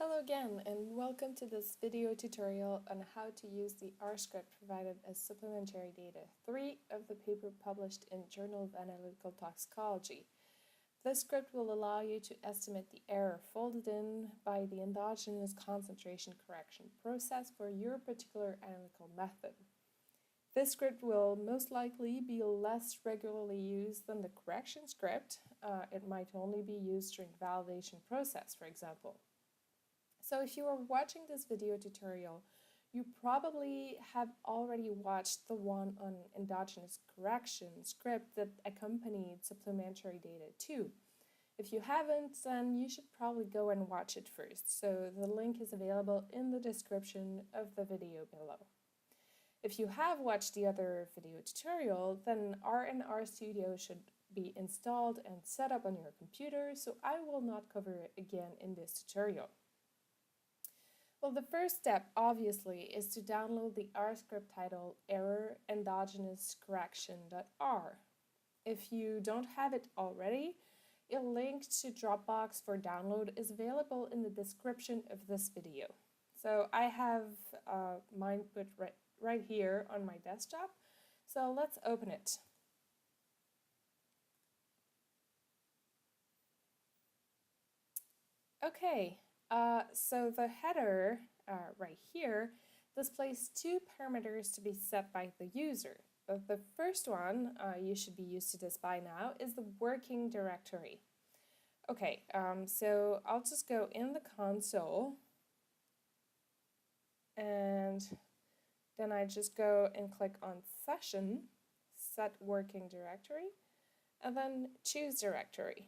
Hello again and welcome to this video tutorial on how to use the R script provided as supplementary data 3 of the paper published in Journal of Analytical Toxicology. This script will allow you to estimate the error folded in by the endogenous concentration correction process for your particular analytical method. This script will most likely be less regularly used than the correction script. It might only be used during the validation process, for example. So if you are watching this video tutorial, you probably have already watched the one on endogenous correction script that accompanied supplementary data too. If you haven't, then you should probably go and watch it first. So the link is available in the description of the video below. If you have watched the other video tutorial, then R and R Studio should be installed and set up on your computer, so I will not cover it again in this tutorial. Well, the first step, obviously, is to download the R script titled error endogenous correction.r. If you don't have it already, a link to Dropbox for download is available in the description of this video. So I have mine put right here on my desktop, so let's open it. Okay. So the header right here displays two parameters to be set by the user. The first one, you should be used to this by now, is the working directory. Okay, so I'll just go in the console and then I just go and click on Session, Set Working Directory, and then choose Directory.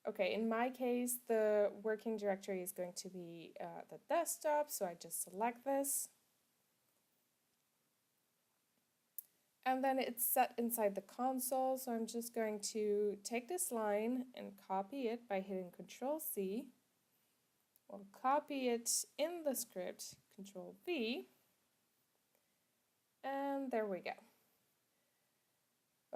Okay, in my case, the working directory is going to be the desktop, so I just select this. And then it's set inside the console, so I'm just going to take this line and copy it by hitting Control-C. We'll copy it in the script, Control-V, and there we go.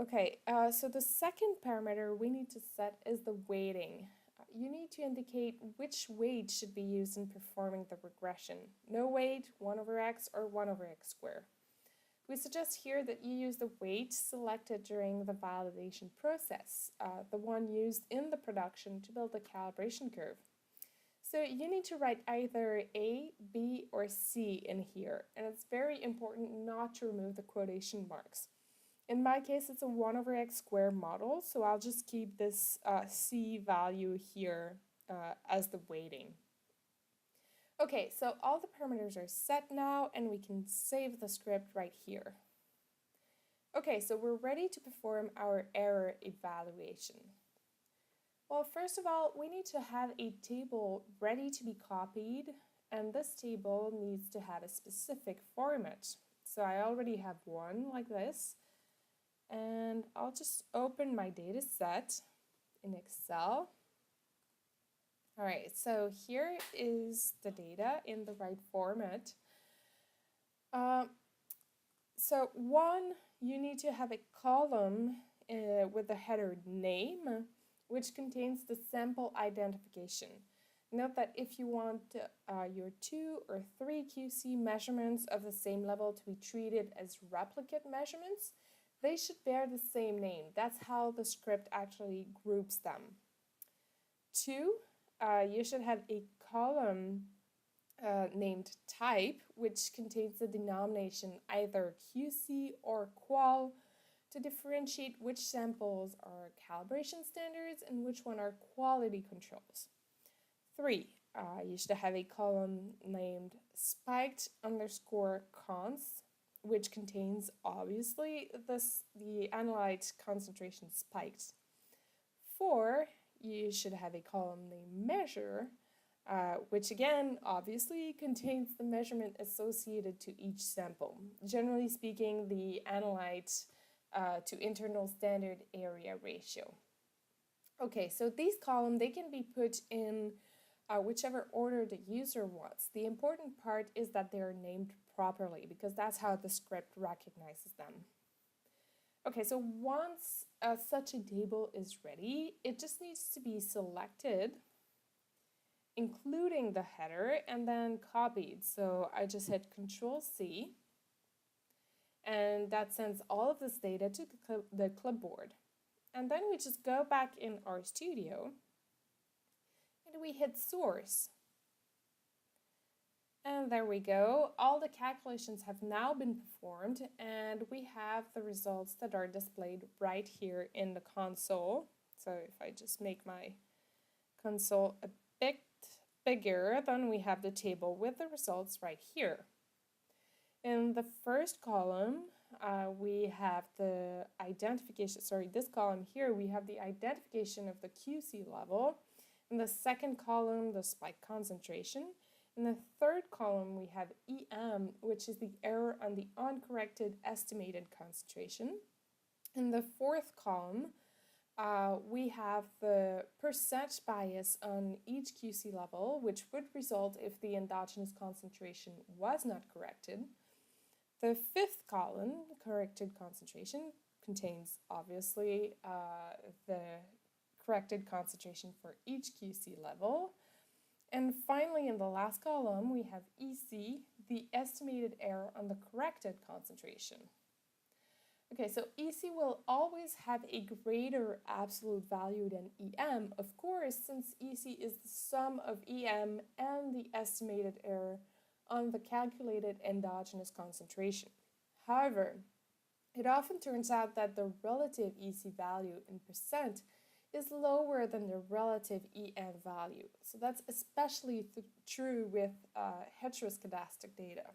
Okay, so the second parameter we need to set is the weighting. You need to indicate which weight should be used in performing the regression. No weight, 1 over x, or 1 over x squared. We suggest here that you use the weight selected during the validation process, the one used in the production to build the calibration curve. So you need to write either A, B, or C in here, and it's very important not to remove the quotation marks. In my case, it's a 1 over x squared model, so I'll just keep this C value here as the weighting. Okay, so all the parameters are set now, and we can save the script right here. Okay, so we're ready to perform our error evaluation. Well, first of all, we need to have a table ready to be copied, and this table needs to have a specific format. So I already have one like this. And I'll just open my data set in Excel. All right, so here is the data in the right format. So one, you need to have a column with the header name, which contains the sample identification. Note that if you want your 2 or 3 QC measurements of the same level to be treated as replicate measurements, they should bear the same name. That's how the script actually groups them. 2, you should have a column named type, which contains the denomination either QC or qual to differentiate which samples are calibration standards and which one are quality controls. 3, you should have a column named spiked underscore cons, which contains, obviously, the analyte concentration spiked. 4, you should have a column named measure, which again, obviously, contains the measurement associated to each sample. Generally speaking, the analyte to internal standard area ratio. Okay, so these columns, they can be put in whichever order the user wants. The important part is that they are named properly, because that's how the script recognizes them. Okay, so once such a table is ready, it just needs to be selected including the header, and then copied. So I just hit Control-C, and that sends all of this data to the clipboard. And then we just go back in RStudio, and we hit Source. And there we go. All the calculations have now been performed, and we have the results that are displayed right here in the console. So if I just make my console a bit bigger, then we have the table with the results right here. In the first column, we have the identification, this column here, we have the identification of the QC level. In the second column, the spike concentration. In the third column, we have EM, which is the error on the uncorrected estimated concentration. In the fourth column, we have the percent bias on each QC level, which would result if the endogenous concentration was not corrected. The fifth column, corrected concentration, contains obviously the corrected concentration for each QC level. And finally, in the last column, we have EC, the estimated error on the corrected concentration. Okay, so EC will always have a greater absolute value than EM, of course, since EC is the sum of EM and the estimated error on the calculated endogenous concentration. However, it often turns out that the relative EC value in percent is lower than the relative EM value. So that's especially true with heteroscedastic data.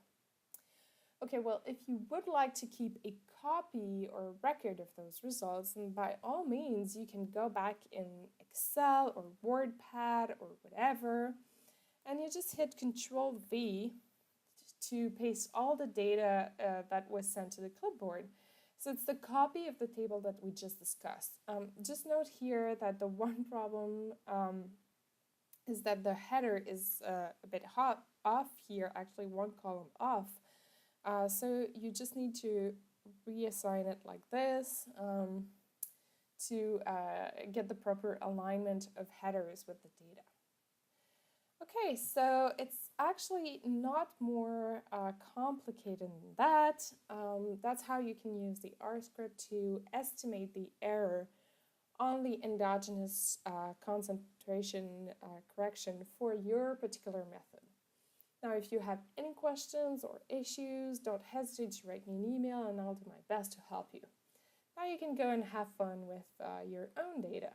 Okay, well, if you would like to keep a copy or record of those results, then by all means, you can go back in Excel or WordPad or whatever, and you just hit Control-V to paste all the data that was sent to the clipboard. So it's the copy of the table that we just discussed. Just note here that the one problem is that the header is a bit off here, actually one column off. So you just need to reassign it like this to get the proper alignment of headers with the data. Okay, so it's actually not more complicated than that. That's how you can use the R script to estimate the error on the endogenous concentration correction for your particular method. Now, if you have any questions or issues, don't hesitate to write me an email and I'll do my best to help you. Now you can go and have fun with your own data.